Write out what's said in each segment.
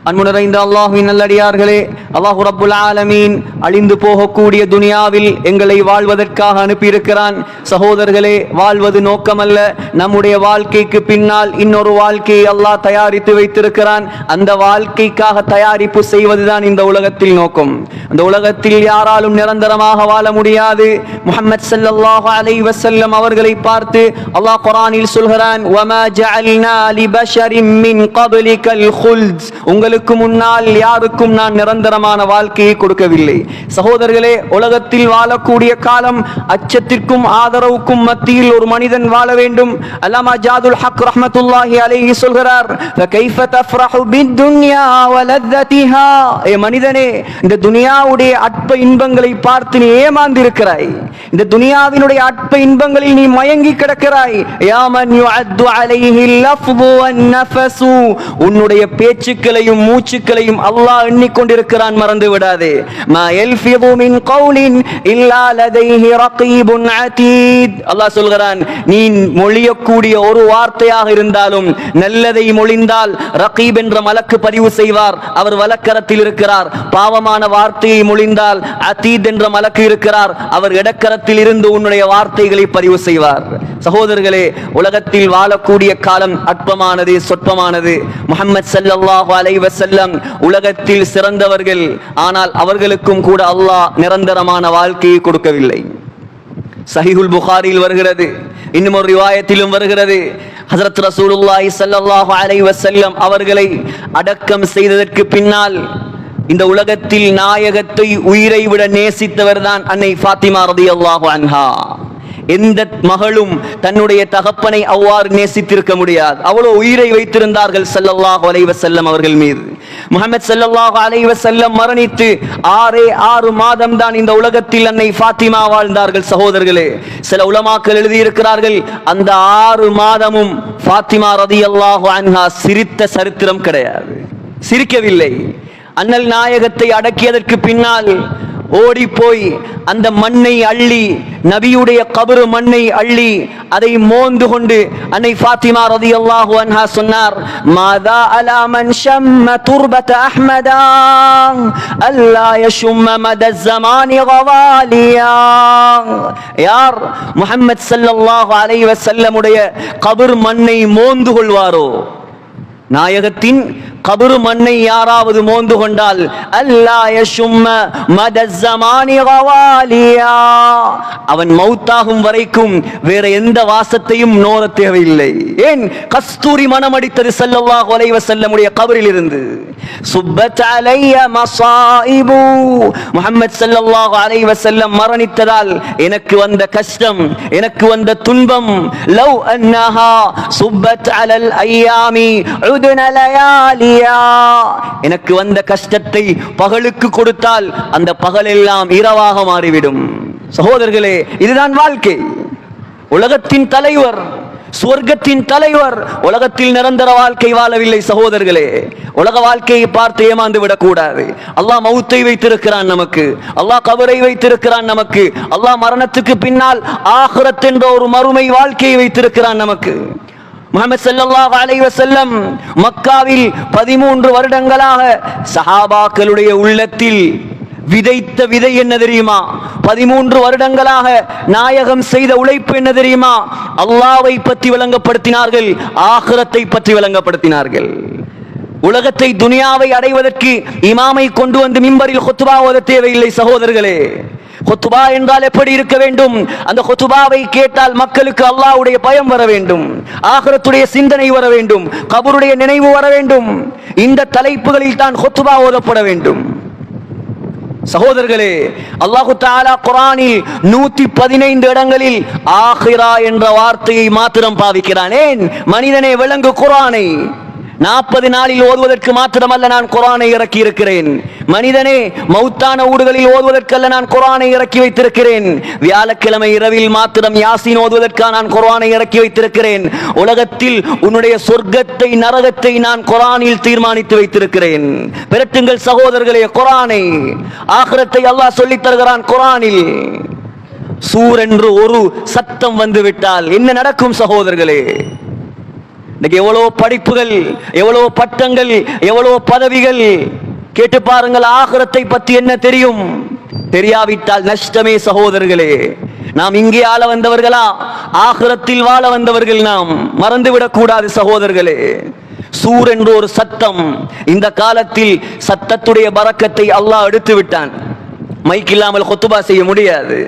அன்பு நிறைந்த அல்லாஹ்வின் நல்லடியார்களே, அல்லாஹ் ரப்புல் ஆலமீன் அழிந்து போகக்கூடிய துனியாவில் எங்களை வாழ்வதற்காக அனுப்பியிருக்கிறான். சகோதரர்களே, வாழ்வது நோக்கமல்ல, நம்முடைய வாழ்க்கைக்கு பின்னால் இன்னொரு வாழ்க்கையை அல்லாஹ் தயாரித்து வைத்திருக்கிறான். அந்த வாழ்க்கைக்காக தயாரிப்பு செய்வதுதான் இந்த உலகத்தில் நோக்கம். அந்த உலகத்தில் யாராலும் நிரந்தரமாக வாழ முடியாது. முஹம்மது ஸல்லல்லாஹு அலைஹி வஸல்லம் அவர்களை பார்த்து அல்லாஹ் குர்ஆனில் சொல்கிறான், வமா ஜஅல்னா லிபஷரின் மின் கப்லிகல் குல்த், உங்களுக்கு முன்னால் யாருக்கும் நான் நிரந்தரமான வாழ்க்கையை கொடுக்கவில்லை. சகோதரர்களே, உலகத்தில் வாழக்கூடிய காலம் அச்சத்திற்கும் ஆதரவுக்கும் மத்தியில் ஒரு மனிதன் வாழ வேண்டும். அல்லாமா ஜாதுல் ஹக் ரஹ்மத்துல்லாஹி அலைஹி சொல்கிறார், கைஃப தஃப்ரஹு பித்துன்யா வலத்தஹா, ஏ மனிதனே, இந்த துனியாவுடைய அற்ப இன்பங்களை பார்த்து நீ ஏமாந்திருக்கிறாய். இந்த துனியாவினுடைய அற்ப இன்பங்களில் நீ மயங்கி கிடக்கிறாய். யா மன் யுஅத்து அலைஹில் லஃது வன் நஃபஸு, உன்னுடைய பேச்சுக்களையும் மூச்சுக்களையும் அல்லாஹ் எண்ணிக்கொண்டிருக்கிறான், மறந்து விடாதே. மா யல்ஃபிது மின் கௌலின் இல்லா லதைஹி ரகீபுன் அதீத், அல்லாஹ் சொல்கிறான், நீ மொழியக்கூடிய ஒரு வார்த்தையாக இருந்தாலும் நல்லதை மொழிந்தால் ரகீப் என்ற மலக்கு பதிவு செய்வார், அவர் வலக்கரத்தில் இருக்கிறார். பாவமான வார்த்தையை மொழிந்தால் அதீத் என்ற மலக்கு இருக்கிறார், அவர் இடக்கரத்தில் இருந்து உன்னுடைய வார்த்தைகளை பதிவு செய்வார். சகோதரர்களே, உலகத்தில் வாழக்கூடிய காலம் அற்பமானது, சொற்பமானது. முஹம்மது ஸல்லல்லாஹு அலைஹி வஸல்லம் உலகத்தில் சிறந்தவர்கள், ஆனால் அவர்களுக்கும் கூட அல்லாஹ் நிரந்தரமான வாழ்க்கையை கொடுக்கவில்லை. சஹீஹுல் புகாரியில் வருகிறது, இன்னும் ஒரு ரிவாயத்திலும் வருகிறது, ஹஜ்ரத் ரசூலுல்லாஹி ஸல்லல்லாஹு அலைஹி வஸல்லம் அவர்களை அடக்கம் செய்ததற்கு பின்னால் இந்த உலகத்தில் நாயகத்தை உயிரை விட நேசித்தவர் தான் அன்னை ஃபாத்திமா ரலியல்லாஹு அன்ஹா. எந்த மகளும் தன்னுடைய தகப்பனை அவ்வாறு நேசித்திருக்க முடியாது. அவ்வளவு உயிரை வைத்திருந்தார்கள் ஸல்லல்லாஹு அலைஹி வஸல்லம் அவர்கள் மீது. முஹம்மது ஸல்லல்லாஹு அலைஹி வஸல்லம் மரணித்து 6 மாதம் தான் இந்த உலகத்தில் அன்னை ஃபாத்திமா வாழ்ந்தார்கள். சகோதரர்களே, சில உலமாக்கள் எழுதியிருக்கிறார்கள், அந்த 6 மாதமும் ஃபாத்திமா ரலியல்லாஹு அன்ஹா சிரித்த சரித்திரம் கிடையாது, சிரிக்கவில்லை. அண்ணல் நாயகத்தை அடக்கியதற்கு பின்னால் ஓடி போய் அந்த மண்ணை அள்ளி, நபியுடைய கபரு மண்ணை அள்ளி அதை மோந்து கொண்டு அன்னை ஃபாத்திமா ரலியல்லாஹு அன்ஹா சொன்னார், மாதா அலா மன் ஷம்ம துர்பத அஹ்மதா அல்லா யஷும்ம மத ஸமானி கவாலியா. யார் முஹம்மது ஸல்லல்லாஹு அலைஹி வஸல்லமுடைய கபர் மண்ணை மோந்து கொள்வாரோ, நாயகத்தின் கபரு மண்ணை யாராவது மோந்து கொண்டால், அல்லா யஷும்ம மத ஸமானி கவாலியா, அவன் மௌத்தாகும் வரைக்கும் வேற எந்த வாசத்தையும் நோர தேவையில்லை. ஏன்? கஸ்தூரி மனம் அடித்தது ஸல்லல்லாஹு அலைஹி வஸல்லமுடைய கபரில் இருந்து. சுப்பத் அலைய மஸாயிபு, முஹம்மது ஸல்லல்லாஹு அலைஹி வஸல்லம் மரணித்ததால் எனக்கு வந்த கஷ்டம், எனக்கு வந்த துன்பம், லவ் அன்னஹா சுப்பத் அலல் அய்யாமி உதுன லயாலி, எனக்கு வந்த கஷ்டத்தை பகலுக்கு கொடுத்தால் அந்த பகல் எல்லாம் இரவாக மாறிவிடும். சகோதரர்களே, இதுதான் வாழ்க்கை. உலகத்தின் தலைவர், சுவர்க்கத்தின் தலைவர் உலகத்தில் நிரந்தர வாழ்க்கை வாழவில்லை. சகோதரர்களே, உலக வாழ்க்கையை பார்த்து ஏமாந்து விடக்கூடாது. அல்லாஹ் மௌத்தை வைத்திருக்கிறான் நமக்கு, அல்லாஹ் கபரை வைத்திருக்கிறான் நமக்கு, அல்லாஹ் மரணத்துக்கு பின்னால் ஆகிரத் என்ற ஒரு மறுமை வாழ்க்கையை வைத்திருக்கிறான் நமக்கு. முஹம்மது ஸல்லல்லாஹு அலைஹி வஸல்லம் மக்காவில் 13 வருடங்களாக சஹாபாக்களுடைய உள்ளத்தில் விதைத்த விதை என்ன தெரியுமா? 13 வருடங்களாக நாயகம் செய்த உழைப்பு என்ன தெரியுமா? அல்லாஹ்வை பற்றி விளங்கப்படுத்தினார்கள், ஆகிரத்தை பற்றி விளங்கப்படுத்தினார்கள். உலகத்தை, துனியாவை அடைவதற்கு இமாமை கொண்டு வந்து மிம்பரில் குத்பா ஓத தேவையில்லை. சகோதரர்களே, குத்பா என்றால் எப்படி இருக்க வேண்டும்? அந்த குத்பாவை கேட்டால் மக்களுக்கு அல்லாஹ்வுடைய பயம் வர வேண்டும், ஆகிரத்துடைய சிந்தனை வர வேண்டும், கபருடைய நினைவு வர வேண்டும். இந்த தலைப்புகளில் தான் குத்பா ஓதப்பட வேண்டும். சகோதரர்களே, அல்லாஹு தஆலா குர்ஆனில் 115 இடங்களில் ஆகிரா என்ற வார்த்தையை மாத்திரம் பாவிக்கிறான். ஏன்? மனிதனே விளங்கு குர்ஆனை. 40 நாளில் ஓதுவதற்கு மாத்திரமல்ல நான் குர்ஆனை இறக்கி இருக்கிறேன். மனிதனே, மௌத்தான ஊடுகளில் ஓதுவதற்கல்ல நான் குர்ஆனை இறக்கி வைத்திருக்கிறேன். வியாழக்கிழமை இரவில் மாத்திரம் யாசீன் ஓதுவதற்காக நான் குர்ஆனை இறக்கி வைத்திருக்கிறேன். உலகத்தில் உன்னுடைய சொர்க்கத்தை நரகத்தை நான் குர்ஆனில் தீர்மானித்து வைத்திருக்கிறேன். பெருட்டுங்கள் சகோதரர்களே, குர்ஆனை, ஆகிரத்தை அல்லாஹ் சொல்லித் தருகிறான் குர்ஆனில். சூர் என்று ஒரு சத்தம் வந்து விட்டால் என்ன நடக்கும் சகோதரர்களே? இன்னைக்கு எவ்வளவு படிப்புகள், எவ்வளவு பட்டங்கள், எவ்வளவு பதவிகள். கேட்டு பாருங்கள், ஆகிரத்தை பத்தி என்ன தெரியும்? தெரியாவிட்டால் நஷ்டமே சகோதரர்களே. நாம் இங்கே ஆள வந்தவர்களா? ஆகிரத்தில் வாழ வந்தவர்கள். நாம் மறந்துவிடக் கூடாது சகோதரர்களே. சூர் என்ற ஒரு சத்தம், இந்த காலத்தில் சத்தத்துடைய பரக்கத்தை அல்லாஹ் எடுத்து விட்டான். மைக் இல்லாமல் குத்துபா செய்ய முடியாது.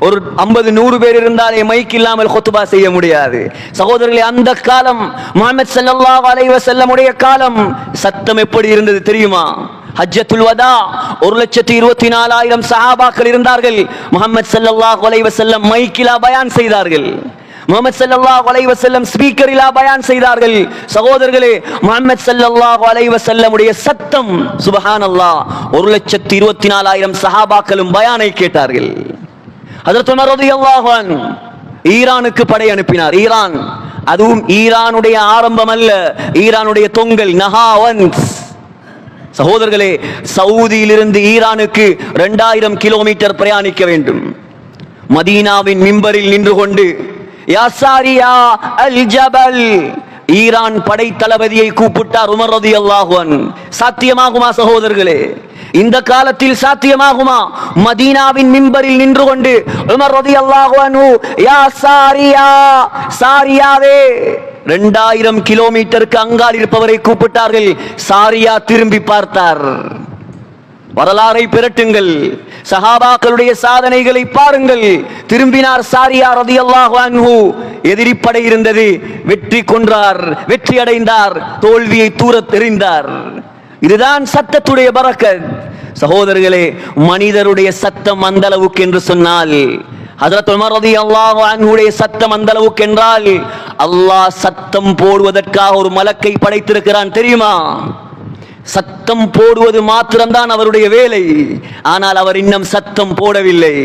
ஒரு 50-100 பேர் இருந்தாலே மைக் இல்லாமல் குத்துபா செய்ய முடியாது சகோதரர்களே. அந்த காலம் முஹம்மது ஸல்லல்லாஹு அலைஹி வஸல்லம் உடைய காலம், சத்தம் எப்படி இருந்தது தெரியுமா? ஹஜ்ஜத்துல் வதா 1,24,000 சஹாபாக்கள் இருந்தார்கள். முஹம்மது ஸல்லல்லாஹு அலைஹி வஸல்லம் மைக்கிலா பயான் செய்தார்கள். முஹம்மது ஸல்லல்லாஹு அலைஹி வஸல்லம் ஸ்பீக்கரிலா பயான் செய்தார்கள். சகோதரர்களே, முஹம்மது ஸல்லல்லாஹு அலைஹி வஸல்லம் உடைய சத்தம் சுப்ஹானல்லாஹ் 1,24,000 சஹாபாக்களும் பயானை கேட்டார்கள். ஹஜ்ரத் உமர் ரலியல்லாஹு அன்ஹு ஈரானுக்கு படை அனுப்பினார். ஈரான், அதுவும் ஈரானுடைய ஆரம்பம் அல்ல, ஈரானுடைய தொங்கல் நஹாவந்த். சகோதரர்களே, சவுதியிலிருந்து ஈரானுக்கு 2000 கிலோமீட்டர் பிரயாணிக்க வேண்டும். மதீனாவின் மிம்பரில் நின்று கொண்டு யா சாரியா அல் ஜபல், ஈரான் படை தளபதியை கூப்பிட்டார் உமர் ரலியல்லாஹு அன்ஹு. சாத்தியமாகுமா சகோதரர்களே? இந்த காலத்தில் சாத்தியமாகுமா? மதீனாவின் மிம்பரில் நின்று கொண்டு உமர் ரலியல்லாஹு அன்ஹு யா சாரியா, சாரியாவே, 2000 கிலோமீட்டருக்கு அங்கால் இருப்பவரை கூப்பிட்டார்கள். சாரியா திரும்பி பார்த்தார். வரலாறை பிரட்டுங்கள், சஹாபாக்களுடைய சாதனைகளை பாருங்கள். திரும்பினார் சாரியா ரலியல்லாஹு அன்ஹு. எதிரிப்படை இருந்தது, வெற்றி கொன்றார், வெற்றி அடைந்தார், தோல்வியை தூரத் எறிந்தார். இதுதான் சத்தத்துடைய பரக்கத். சகோதரர்களே, மனிதருடைய சத்தம் அந்த அளவுக்கு என்று சொன்னால், ஹஜ்ரத் உமர் ரலியல்லாஹு அன்ஹுடைய சத்தம் அந்த அளவுக்கு என்றால், அல்லாஹ் சத்தம் போடுவதற்காக ஒரு மலக்கை படைத்திருக்கிறான் தெரியுமா? சத்தம் போடுவது மாத்திரம்தான் அவருடைய வேலை. ஆனால் அவர் இன்னும் சத்தம் போடவில்லை.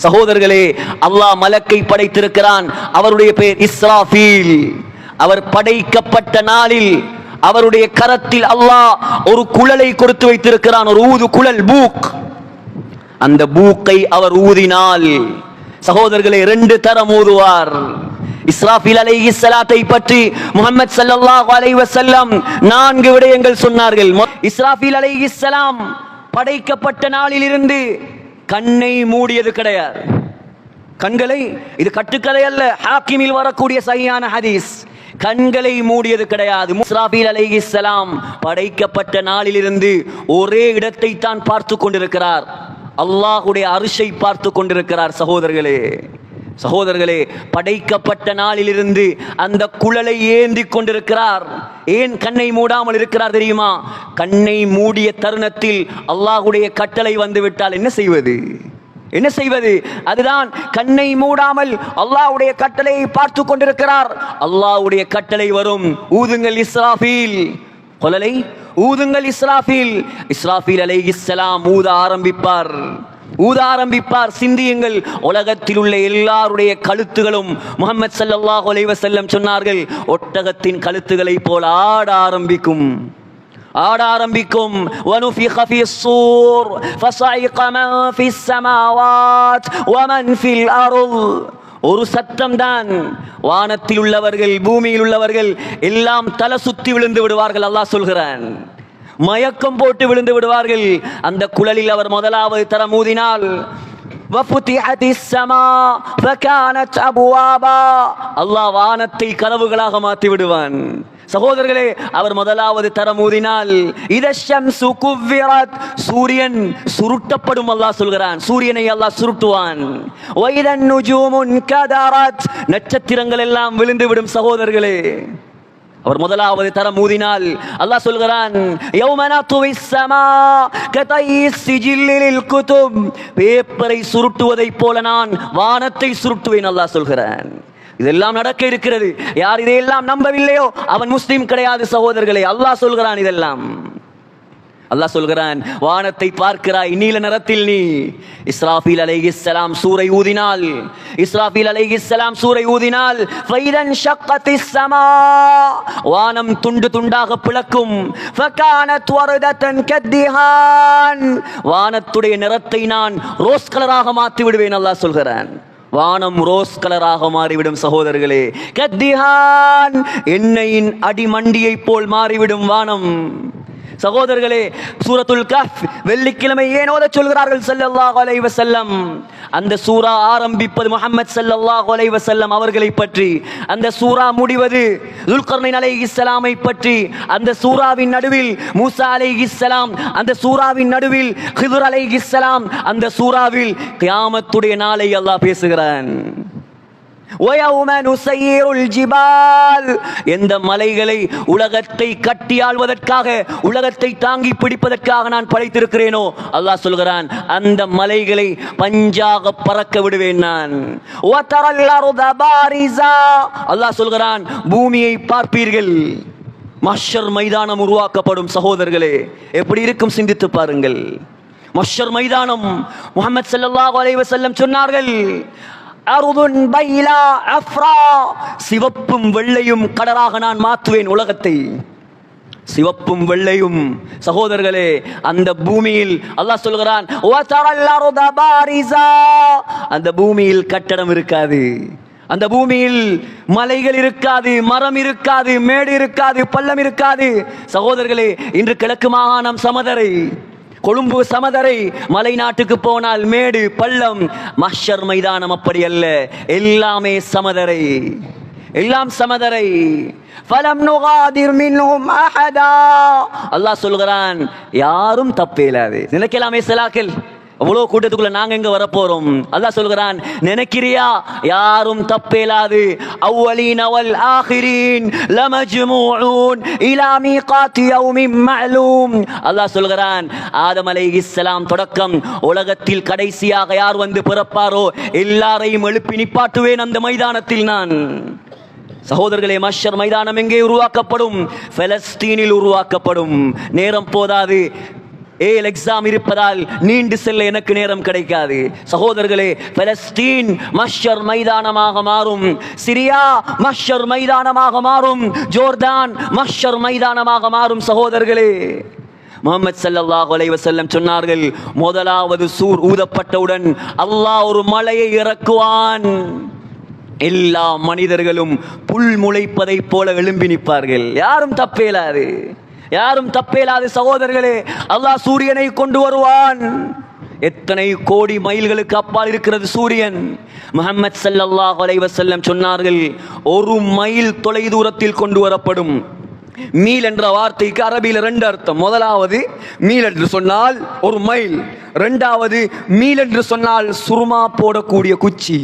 சகோதரர்களே, அல்லாஹ் மலக்கை படைத்திருக்கிறான். அவருடைய பெயர் இஸ்ராஃபீல். அவர் படைக்கப்பட்ட நாளில் அவருடைய கரத்தில் அல்லாஹ் ஒரு குழலை கொடுத்து வைத்திருக்கிறான், ஒரு ஊது குழல், பூக். அந்த பூக்கை அவர் ஊதினால் சகோதரர்களே 2 தரம் ஊதுவார். இஸ்ராஃபீல் அலைஹிஸ்ஸலாத்தை பற்றி முஹம்மது ஸல்லல்லாஹு அலைஹி வஸல்லம் 4 விடயங்கள் சொன்னார்கள். இஸ்ராஃபீல் அலைஹிஸ்ஸலாம் படைக்கப்பட்ட நாளிலிருந்து கண்ணை மூடியது கிடையாது. கண்களை, இது கட்டுக்கதை அல்ல, ஹாக்கிமில் வரக்கூடிய சஹீஹான ஹதீஸ். கண்களை மூடியது கிடையாது. இஸ்ராஃபீல் அலைஹிஸ்ஸலாம் படைக்கப்பட்ட நாளிலிருந்து ஒரே இடத்தை தான் பார்த்து கொண்டிருக்கிறார். அல்லாஹ்வுடைய அர்ஷை பார்த்து கொண்டிருக்கிறார். சகோதரர்களே, படைக்கப்பட்ட நாளிலிருந்து அந்த குழலை ஏந்தி கொண்டிருக்கிறார். ஏன் கண்ணை மூடாமல் இருக்கிறார் தெரியுமா? கண்ணை மூடிய தருணத்தில் அல்லாஹ்வுடைய கட்டளை வந்துவிட்டால் என்ன செய்வது? அதுதான் கண்ணை மூடாமல் அல்லாஹ்வுடைய கட்டளையை பார்த்து கொண்டிருக்கிறார். அல்லாஹ்வுடைய கட்டளை வரும், ஊதுங்கள் இஸ்ராஃபீல், குழலை ஊதுங்கள் இஸ்ராஃபீல். இஸ்ராஃபீல் அலைஹிஸ்ஸலாம் ஊத ஆரம்பிப்பார். சிந்தியுங்கள், உலகத்தில் உள்ள எல்லாருடைய கழுத்துகளும் முஹம்மது ஸல்லல்லாஹு அலைஹி வஸல்லம் சொன்னார்கள், ஒட்டகத்தின் கழுத்துகளை போல ஆட ஆரம்பிக்கும். وَنُفِخَ فِي الصُّورِ فَصَعِقَ مَنْ فِي السَّمَاوَاتِ وَمَنْ فِي الْأَرْضِ. ஒரு சத்தம் தான். வானத்தில் உள்ளவர்கள், பூமியில் உள்ளவர்கள் எல்லாம் தலை சுத்தி விழுந்து விடுவார்கள். அல்லாஹ் சொல்கிறான், மயக்கம் போட்டு விழுந்து விடுவார்கள். அந்த குழலில் அவர் முதலாவது தரம் ஊதினால் وَفُتِحَتِ السَّمَاءُ فَكَانَتْ أَبْوَابًا, அல்லாஹ் வானத்தை கதவுகளாக மாற்றி விடுவான். சகோதரர்களே, அவர் முதலாவது தரம் ஊதினால் இதஷம்சு குவ்விரத், சூரியன் சுருட்டப்படும். அல்லாஹ் சொல்கிறான், சூரியனை அல்லாஹ் சுருட்டுவான். வைதன் நுஜூமுன் கதரத், நட்சத்திரங்கள் எல்லாம் விழுந்து விடும். சகோதரர்களே, அவர் முதலாவது தரம் ஊதினால் அல்லாஹ் சொல்கிறான், யௌம நத்விஸ் ஸமா கதைஸ் சிஜில்லில் குதுப், பேப்பரை சுருட்டுவதை போல நான் வானத்தை சுருட்டுவேன். அல்லாஹ் சொல்கிறான். இதெல்லாம் நடக்க இருக்கிறது. யார் இதையெல்லாம் நம்பவில்லையோ அவன் முஸ்லிம் கிடையாது. சகோதரர்களே, அல்லாஹ் சொல்கிறான், இதெல்லாம் அல்லாஹ் சொல்கிறான், வானத்தை பார்க்கிறாய், நீல நிறத்தில் நீ. இஸ்ராஃபீல் அலைஹிஸ்ஸலாம் சூரை ஊதினால் ஃபைதன் ஷக்கத்திஸ் ஸமா, வானம் துண்டு துண்டாக பிளக்கும். ஃபகானத் வர்தத்தன் கத்திஹான், வானத்துடைய நிறத்தை நான் ரோஸ் கலராக மாற்றி விடுவேன். அல்லாஹ் சொல்கிறான், வானம் ரோஸ் கலராக மாறிவிடும் சகோதரர்களே. கத்திஹான், எண்ணெயின் அடிமண்டியை போல் மாறிவிடும் வானம். சகோதரர்களே, சூரத்துல் கஹ்ஃப் வெள்ளிக்கிழமை ஏன் ஓதச் சொல்கிறார்கள் ஸல்லல்லாஹு அலைஹி வஸல்லம்? அந்த சூரா ஆரம்பிப்பது முஹம்மது ஸல்லல்லாஹு அலைஹி வஸல்லம் அவர்களை பற்றி, அந்த சூரா முடிவது துல்கர்னைன் அலைஹிஸ்ஸலாமை பற்றி, அந்த சூராவின் நடுவில் மூசா அலைஹிஸ்ஸலாம், அந்த சூராவின் நடுவில் ஹிதுர் அலைஹிஸ்ஸலாம், அந்த சூராவில் கியாமத்துடைய நாளை அல்லாஹ் பேசுகிறான். எந்த மலைகளை உலகத்தை கட்டி ஆள்வதற்காக, உலகத்தை தாங்கி பிடிப்பதற்காக நான் படைத்திருக்கிறேனோ, அல்லாஹ் சொல்கிறான், அந்த மலைகளை பஞ்சாக பறக்க விடுவேன் நான். அல்லாஹ் சொல்கிறான், பூமியை பார்ப்பீர்கள், மஹ்ஷர் மைதானம் உருவாக்கப்படும். சகோதரர்களே, எப்படி இருக்கும் சிந்தித்து பாருங்கள். மஹ்ஷர் மைதானம், முஹம்மது ஸல்லல்லாஹு அலைஹி வஸல்லம் சொன்னார்கள், சிவப்பும் வெள்ளையும் கடலாக நான் மாற்றுவேன் உலகத்தை. சிவப்பும் வெள்ளையும். சகோதரர்களே, அந்த பூமியில் அல்லாஹ் சொல்கிறான், அந்த பூமியில் கட்டடம் இருக்காது, அந்த பூமியில் மலைகள் இருக்காது, மரம் இருக்காது, மேடு இருக்காது, பள்ளம் இருக்காது. சகோதரர்களே, இன்று கிழக்கு மாகாணம் சமதரை, கொழும்பு சமதரை, மலை நாட்டுக்கு போனால் மேடு பள்ளம். மஹ்ஷர் மைதானம் அப்படி அல்ல, எல்லாமே சமதரை, எல்லாம் சமதரை. ஃபலம் நுகாதிர் மின்ஹும் அஹதா, அல்லாஹ் சொல்கிறான், யாரும் தப்பேலாது. நினைக்கலாமே சலாக்கள், அவ்வளோ கூட்டத்துக்குள்ள நாங்க எங்க வரப்போறோம்? அல்லாஹ் சொல்கிறான், நினைக்கிறியா? யாரும் தப்பேலாது. அவ்வலீன வல் ஆகிரீன் லமஜ்மூஊன் இலா மீகாத்தி யௌமின் மஅலூம். அல்லாஹ் சொல்கிறான், ஆதம் அலைஹிஸ்ஸலாம் தொடக்கம் உலகத்தில் கடைசியாக யார் வந்து பிறப்பாரோ எல்லாரையும் எழுப்பி நிப்பாட்டுவேன் அந்த மைதானத்தில் நான். சகோதரர்களே, மஹ்ஷர் மைதானம் எங்கே உருவாக்கப்படும்? பலஸ்தீனில் உருவாக்கப்படும். நேரம் போதாது, ஏல் எக்ஸாம் இருப்பதால் நீண்டு செல்ல எனக்கு நேரம் கிடைக்காது. சகோதரர்களே, பலஸ்தீன் மஹ்ஷர் மைதானமாக மாறும், சிரியா மஹ்ஷர் மைதானமாக மாறும், ஜோர்தான் மஹ்ஷர் மைதானமாக மாறும். சகோதரர்களே, முஹம்மது ஸல்லல்லாஹு அலைஹி வஸல்லம் சொன்னார்கள், முதலாவது சூர் ஊதப்பட்டவுடன் அல்லாஹ் ஒரு மலையை இறக்குவான். எல்லா மனிதர்களும் புல் முளைப்பதை போல எழும்பி நிற்பார்கள். யாரும் தப்பேலாது, யாரும் தப்பேலாது. சகோதரர்களே, அல்லாஹ் சூரியனை கொண்டு வருவான். எத்தனை கோடி மைல்களுக்கு அப்பால் இருக்கிறது சூரியன். முஹம்மது ஸல்லல்லாஹு அலைஹி வஸல்லம் சொன்னார்கள், ஒரு மைல் தொலை தூரத்தில் கொண்டு வரப்படும். மீல் என்ற வார்த்தைக்கு அரபியில் ரெண்டு அர்த்தம். முதலாவது மீல் என்று சொன்னால் ஒரு மைல், இரண்டாவது மீல் என்று சொன்னால் சுருமா போடக்கூடிய குச்சி.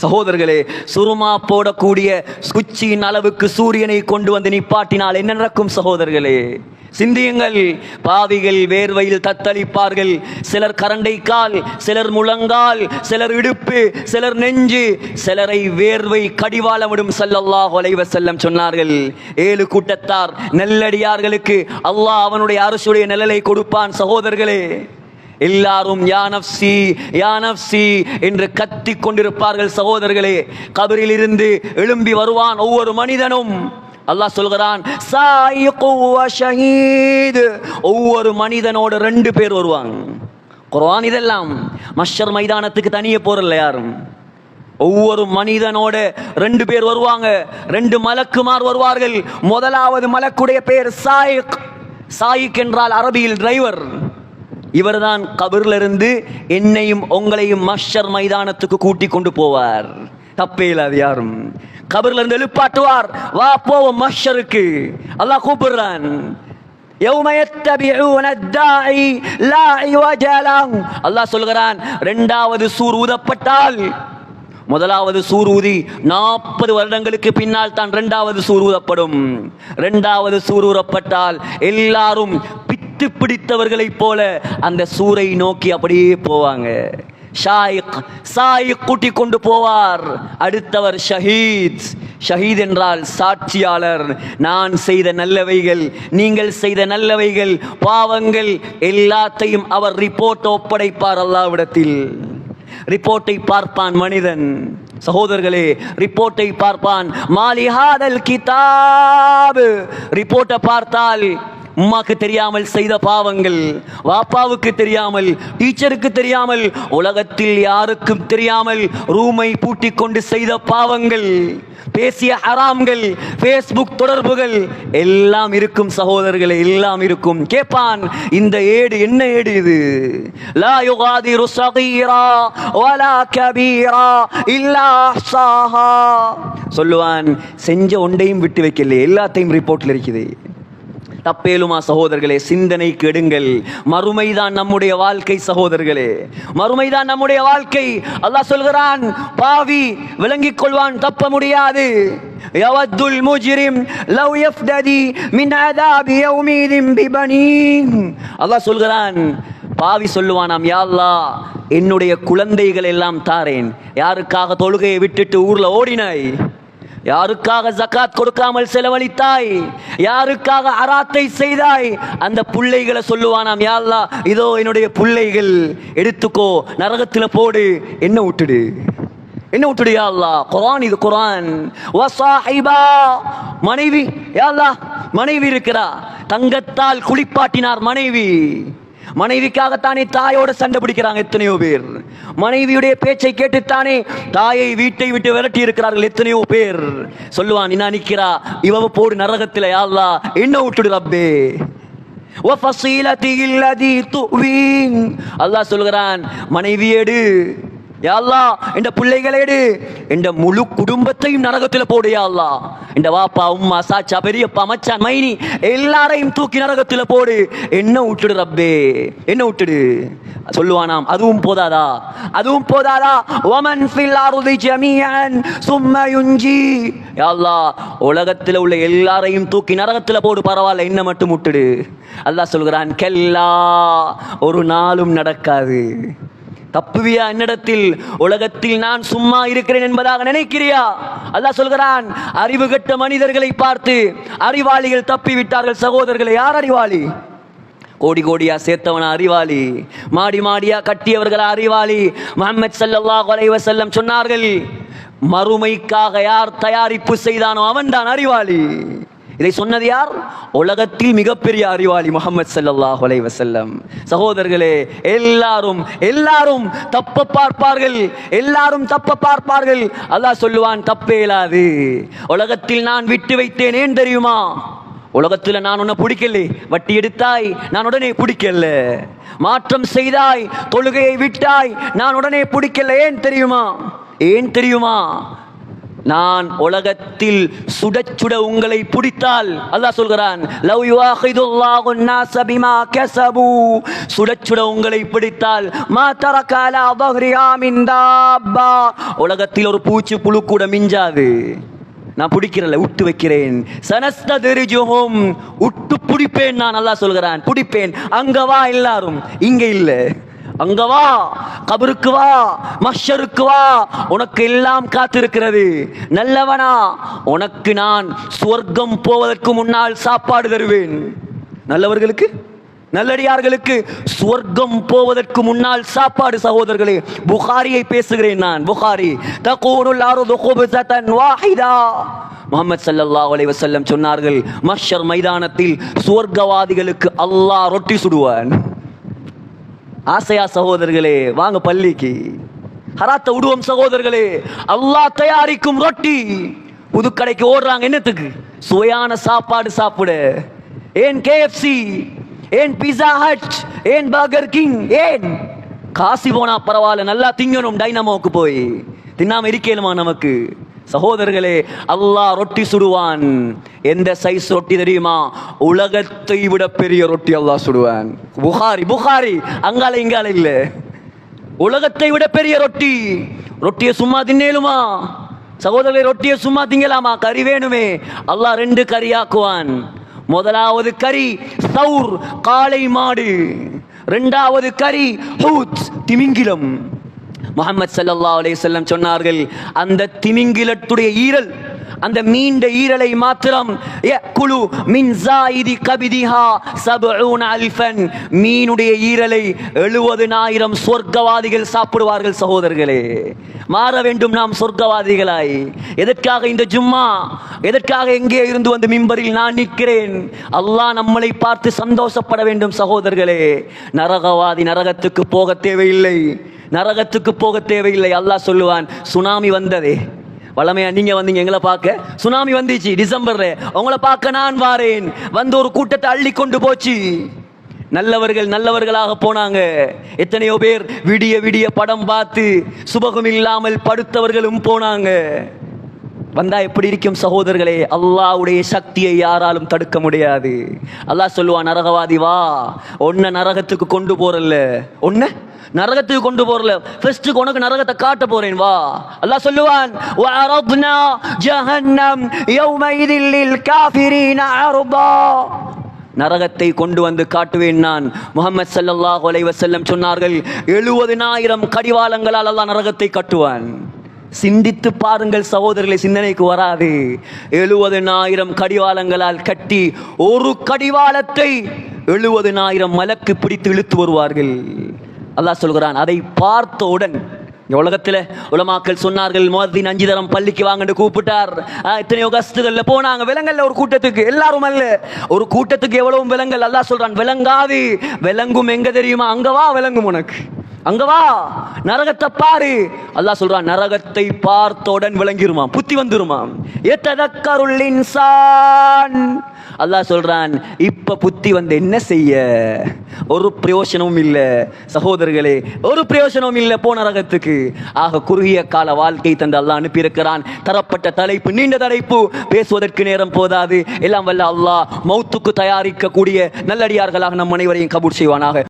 சகோதரர்களே, சுருமா போடக்கூடிய குச்சியின் அளவுக்கு சூரியனை கொண்டு வந்து நிப்பாட்டினால் என்ன நடக்கும்? சகோதரர்களே, சிந்தியுங்கள். பாவிகள் வேர்வையில் தத்தளிப்பார்கள். சிலர் கரண்டை கால், சிலர் முழங்கால், சிலர் இடுப்பு, சிலர் நெஞ்சு, சிலரை வேர்வை கடிவாளமிடும். ஸல்லல்லாஹு அலைஹி வஸல்லம் சொன்னார்கள், 7 கூட்டத்தார் நல்லடியார்களுக்கு அல்லாஹ் அவனுடைய அரசுடைய நிழலை கொடுப்பான். சகோதரர்களே, எல்லாரும் யா நஃப்ஸி யா நஃப்ஸி என்று கத்திக் கொண்டிருப்பார்கள். சகோதரர்களே, கபரில் இருந்து எழும்பி வருவான் ஒவ்வொரு மனிதனும். அல்லாஹ் சொல்கிறான், சாயிகு வ ஷஹீத், ஒவ்வொரு மனிதனோட 2 பேர் வருவாங்க. குர்ஆன் இதெல்லாம் மஹ்ஷர் மைதானத்துக்கு தனியே போறல யாரும். ஒவ்வொரு மனிதனோட 2 பேர் வருவாங்க, 2 மலக்குமார் வருவார்கள். முதலாவது மலக்குடைய பேர் சாயிக். சாயிக் என்றால் அரபியில் டிரைவர். இவர்தான் கபர்ல இருந்து என்னையும் உங்களையும் மஹ்ஷர் மைதானத்துக்கு கூட்டி கொண்டு போவார். தப்பே இல்லாது யாரும். கபர்ல இருந்து எழுப்பாட்டுவார், வா போவோம் மஹ்ஷருக்கு. அல்லாஹ் கூப்பிடுறான், யௌம யத்தபிஊன அத்தாஇ லா இவஜ லஹு. அல்லாஹ் சொல்கிறான், 2வது சூர் ஊதப்பட்டால், முதலாவது சூர் ஊதி 40 வருடங்களுக்கு பின்னால் தான் 2வது சூர் ஊதப்படும். 2வது சூர் ஊதப்பட்டால் எல்லாரும் பித்து பிடித்தவர்களை போல அந்த சூரை நோக்கி அப்படியே போவாங்க. சாயிக் கூட்டி கொண்டு போவார். அடுத்தவர் ஷஹீத். ஷஹீத் என்றால் சாட்சியாளர். நான் செய்த நல்லவைகள், நீங்கள் செய்த நல்லவைகள், பாவங்கள் எல்லாத்தையும் அவர் ரிப்போர்ட் ஒப்படைப்பார் அல்லாஹ்விடத்தில். ரிப்போர்ட்டை பார்ப்பான் மனிதன். சகோதரர்களே, ரிப்போர்ட்டை பார்ப்பான். மாலிஹாதல் கிதாப், ரிப்போர்ட்டை பார்த்தால் உம்மாக்கு தெரியாமல் செய்த பாவங்கள், வாப்பாவுக்கு தெரியாமல், டீச்சருக்கு தெரியாமல், உலகத்தில் யாருக்கும் தெரியாமல் ரூமை பூட்டிக் கொண்டு செய்த பாவங்கள், பேசிய ஹராம்கள், ஃபேஸ்புக் தொடர்புகள் எல்லாம் இருக்கும் சகோதரர்களே, எல்லாம் இருக்கும். கேட்பான், இந்த ஏடு என்ன ஏடு இது? லா யுகாதிரு ஸகீரா வலா கபீரா இல்லா அஹ்ஸாஹா. சொல்லுவான், செஞ்ச ஒன்றையும் விட்டு வைக்கல, எல்லாத்தையும் ரிப்போர்ட்ல இருக்குது. தப்பேலுமா சகோதரர்களே? சிந்தனை கெடுங்கள். மறுமைதான் நம்முடைய வாழ்க்கை சகோதரர்களே, மறுமைதான் நம்முடைய வாழ்க்கை. அல்லாஹ் சொல்கிறான், பாவி விளங்கிக் கொள்வான், தப்ப முடியாது. யவத்துல் முஜ்ரிம் லவ் யஃப்ததி மின் அதாபி யௌமிதின் பிபனீன். அல்லாஹ் சொல்கிறான், பாவி சொல்லுவானாம், யா அல்லாஹ் என்னுடைய குழந்தைகள் எல்லாம் தாரேன். யாருக்காக தொழுகையை விட்டுட்டு ஊர்ல ஓடினாய்? யாருக்காக ஜகாத் கொடுக்காமல் செலவழித்தாய்? யாருக்காக அராத்தை செய்தாய்? அந்த பிள்ளைகளை சொல்லுவானாம், யா அல்லாஹ் இதோ என்னுடைய பிள்ளைகள், எடுத்துக்கோ, நரகத்தில் போடு, என்ன விட்டுடு, என்ன விட்டுடு யா அல்லாஹ். குர்ஆன் இது, குர்ஆன். வஸாஹிபா, மனைவி, யா அல்லாஹ் மனைவி இருக்கிறா, தங்கத்தால் குளிப்பாட்டினார் மனைவி. மனைவிக்காகத்தானே தாயோட சண்டை பிடிக்கிறாங்க எத்தனையோ பேர். மனைவியுடைய பேச்சை கேட்டுத்தானே தாயை வீட்டை விட்டு விரட்டி இருக்கிறார்கள் எத்தனையோ பேர். சொல்லுவான், என்ன நிக்கிறா, இவ போடு நரகத்தில், யா அல்லாஹ் என்ன விட்டுடு ரப்பே. அல்லாஹ் சொல்கிறான், மனைவியேடு, யா அல்லாஹ் இந்த பிள்ளைகளேடு, இந்த முழு குடும்பத்தையும் நரகத்தில் போடு யா அல்லாஹ். இந்த வாப்பா, உம்மா, சாச்சா, பெரியப்பா, மச்சான், மைனி எல்லாரையும் தூக்கி நரகத்தில் போடு, என்ன விட்டுடு ரப்பே, என்ன விட்டுடு. சொல்லுவானாம், அதுவும் போதாதா, அதுவும் போதாதா. வமன் ஃபில் அர்தி ஜமீஅன் சும்ம யுன்ஜி. யா அல்லாஹ் உலகத்தில் உள்ள எல்லாரையும் தூக்கி நரகத்தில் போடு, பரவாயில்ல, என்ன மட்டும் விட்டுடு. அல்லாஹ் சொல்கிறான், கல்லா, ஒரு நாளும் நடக்காது. தப்புவியா என்னிடத்தில்? உலகத்தில் நான் சும்மா இருக்கிறேன் என்பதாக நினைக்கிறியா? அல்லாஹ் சொல்கிறான், அறிவு கெட்ட மனிதர்களை பார்த்து அறிவாளிகள் தப்பி விட்டார்கள் சகோதரர்களை. யார் அறிவாளி? கோடி கோடியா சேர்த்தவனா அறிவாளி, மாடி மாடியா கட்டியவர்களா அறிவாளி. முஹம்மது ஸல்லல்லாஹு அலைஹி வஸல்லம் சொன்னார்கள், மறுமைக்காக யார் தயாரிப்பு செய்தானோ அவன்தான் அறிவாளி. இதை சொன்னது யார்? உலகத்தில் மிகப்பெரிய அறிவாளி முஹம்மது ஸல்லல்லாஹு அலைஹி வஸல்லம். சகோதரர்களே, எல்லாரும் எல்லாரும் தப்ப பார்ப்பார்கள், எல்லாரும் தப்ப பார்ப்பார்கள். அல்லாஹ் சொல்லுவான், தப்பே இல்லாது. உலகத்தில் நான் விட்டு வைத்தேன், ஏன் தெரியுமா? உலகத்தில் நான் உன்னை பிடிக்கல, வட்டி எடுத்தாய், நான் உடனே பிடிக்கல. மாற்றம் செய்தாய், தொழுகையை விட்டாய், நான் உடனே பிடிக்கல. ஏன் தெரியுமா? ஏன் தெரியுமா? நான் உலகத்தில் சுட சுட உங்களை பிடித்தால், அல்லாஹ் சொல்கிறான், லவ் யுஆஹிதுல்லாஹு الناس بما كسبوا, சுட சுட உங்களை பிடித்தால், மா தரக அலா ظهرها من دابة, உலகத்தில் ஒரு பூச்சி புழு கூட மிஞ்சாது. நான் பிடிக்கிறல, விட்டு வைக்கிறேன். சனஸ்ததிரிஜுஹும், விட்டு பிடிப்பேன் நான். அல்லாஹ் சொல்கிறான், பிடிப்பேன். அங்க வா எல்லாரும், இங்க இல்ல. அங்க வா, கபருக்கு வா, மஹ்ஷருக்கு வா, உனக்கு எல்லாம் காத்திருக்கிறது. நல்லவனா, உனக்கு நான் சுவர்க்கம் போவதற்கு முன்னால் சாப்பாடு தருவேன். நல்லவர்களுக்கு, நல்லடியார்களுக்கு சுவர்க்கம் போவதற்கு முன்னால் சாப்பாடு. சகோதரர்களே, புகாரியை பேசுகிறேன் நான், புகாரி. தகூனுல் அர்து குப்ஸதன் வாஹிதா. முஹம்மது ஸல்லல்லாஹு அலைஹி வஸல்லம் சொன்னார்கள், மஹ்ஷர் மைதானத்தில் சுவர்க்கவாதிகளுக்கு அல்லாஹ் ரொட்டி சுடுவான். ஆசையா சகோதரர்களே? வாங்க பள்ளிக்கு, ஹராத்த விடுவோம் சகோதரர்களே. அல்லாஹ் தயாரிக்கும் ரொட்டி. புதுக்கடைக்கு ஓடுறாங்க, என்னத்துக்கு? சுவையான சாப்பாடு சாப்பிட. ஏன் KFC, ஏன் பீஸா ஹட், ஏன் பர்கர் கிங்? ஏன்? காசி போனா பரவாயில்ல, நல்லா திங்கணும். டைனமோக்கு போய் தின்னாம இருக்கேனுமா நமக்கு? சகோதரர்களே, அல்லாஹ் ரொட்டி சுடுவான். எந்த சைஸ் ரொட்டி தெரியுமா? உலகத்தை விட பெரிய ரொட்டி அல்லாஹ் சுடுவான். புகாரி, புகாரி, அங்கால இங்கால இல்ல. உலகத்தை விட பெரிய ரொட்டி. ரொட்டியை சும்மா தின்னேலுமா சகோதரர்களே? ரொட்டியை சும்மா திங்கலாமா? கறி வேணுமே. அல்லாஹ் 2 கறியாக்குவான். முதலாவது கறி சௌர், காளை மாடு. 2வது கறி ஹூத், திமிங்கிலம். முஹம்மது ஸல்லல்லாஹு அலைஹி வஸல்லம் சொன்னார்கள், அந்த திமிங்கிலத்துடைய ஈரல், அந்த மீண்ட ஈரலை மாத்திரம் குழு மின் ஜாயிதி கபிதிஹா 70,000 மீனுடைய ஈரலை 70,000 சொர்க்கவாதிகள் சாப்பிடுவார்கள். சகோதரர்களே, மாற வேண்டும் நாம் சொர்க்கவாதிகளாய். எதற்காக இந்த ஜும்மா? எதற்காக எங்கே இருந்து வந்து மிம்பரில் நான் நிற்கிறேன்? அல்லாஹ் நம்மளை பார்த்து சந்தோஷப்பட வேண்டும். சகோதரர்களே, நரகவாதி நரகத்துக்கு போக தேவையில்லை, நரகத்துக்கு போக தேவையில்லை. அல்லாஹ் சொல்லுவான், சுனாமி வந்ததே, வளமையா நீங்க வந்தீங்க எங்களை பார்க்க, சுனாமி வந்துச்சு டிசம்பர்ல, உங்களை பார்க்க நான் வாரேன். வந்து ஒரு கூட்டத்தை அள்ளி கொண்டு போச்சு. நல்லவர்கள் நல்லவர்களாக போனாங்க. எத்தனையோ பேர் விடிய விடிய படம் பார்த்து சுபகம் இல்லாமல் படுத்தவர்களும் போனாங்க. வந்தா எப்படி இருக்கும் சகோதரர்களே? அல்லாஹ்வுடைய சக்தியை யாராலும் தடுக்க முடியாது. அல்லாஹ் சொல்லுவான், நரகவாதி வா, ஒன்ன நரகத்துக்கு கொண்டு போறல்ல, ஒன்ன நரகத்துக்கு கொண்டு போறல, ஃபர்ஸ்ட் உனக்கு நரகத்தை காட்ட போறேன் வா. அல்லாஹ் சொல்லுவான், வஅரத்னா ஜஹன்னம் யௌமைதில் லில் காஃபிரீன அர்தா, நரகத்தை கொண்டு வந்து காட்டுவேன் நான். முஹம்மது ஸல்லல்லாஹு அலைஹி வஸல்லம் சொன்னார்கள், 70,000 கடிவாளங்களால் அல்லாஹ் நரகத்தை கட்டுவான். சிந்தித்து பாருங்கள் சகோதரர்களை, சிந்தனைக்கு வராது. 70,000 கடிவாளங்களால் கட்டி ஒரு கடிவாளத்தை 70,000 மலக்கு பிடித்து இழுத்து வருவார்கள். அல்லாஹ் சொல்கிறான், அதை பார்த்தவுடன் உலகத்தில் உலமாக்கள் சொன்னார்கள், முஅத்தின் 5 தரம் பள்ளிக்கு வாங்கன்னு கூப்பிட்டார். எத்தனையோ கஸ்துகள்ல போனாங்க, விலங்கல்ல ஒரு கூட்டத்துக்கு, எல்லாரும் அல்ல, ஒரு கூட்டத்துக்கு எவ்வளவு விலங்கல். அல்லாஹ் சொல்றான், விளங்காது. விளங்கும் எங்க தெரியுமா? அங்க வா, விளங்கும் உனக்கு, அங்க வா, நரகத்தை பாரு. அல்லாஹ் சொல்றான், நரகத்தை பார்த்தவுடன் விளங்கிருமாம், புத்தி வந்துருமாம். யததக்கருல் இன்சான், அல்லாஹ் சொல்றான், இப்ப புத்தி வந்து என்ன செய்ய? ஒரு பிரயோஜனமும் இல்ல சகோதரர்களே, ஒரு பிரயோஜனமும் இல்ல போ நரகத்துக்கு. ஆக குறுகிய கால வாழ்க்கை தந்து அல்லாஹ் அனுப்பியிருக்கிறான். தரப்பட்ட தலைப்பு நீண்ட தலைப்பு, பேசுவதற்கு நேரம் போதாது. எல்லாம் வல்ல அல்லாஹ் மௌத்துக்கு தயாரிக்க கூடிய நல்லடியார்களாக நம் அனைவரையும் கபூல் செய்வானாக.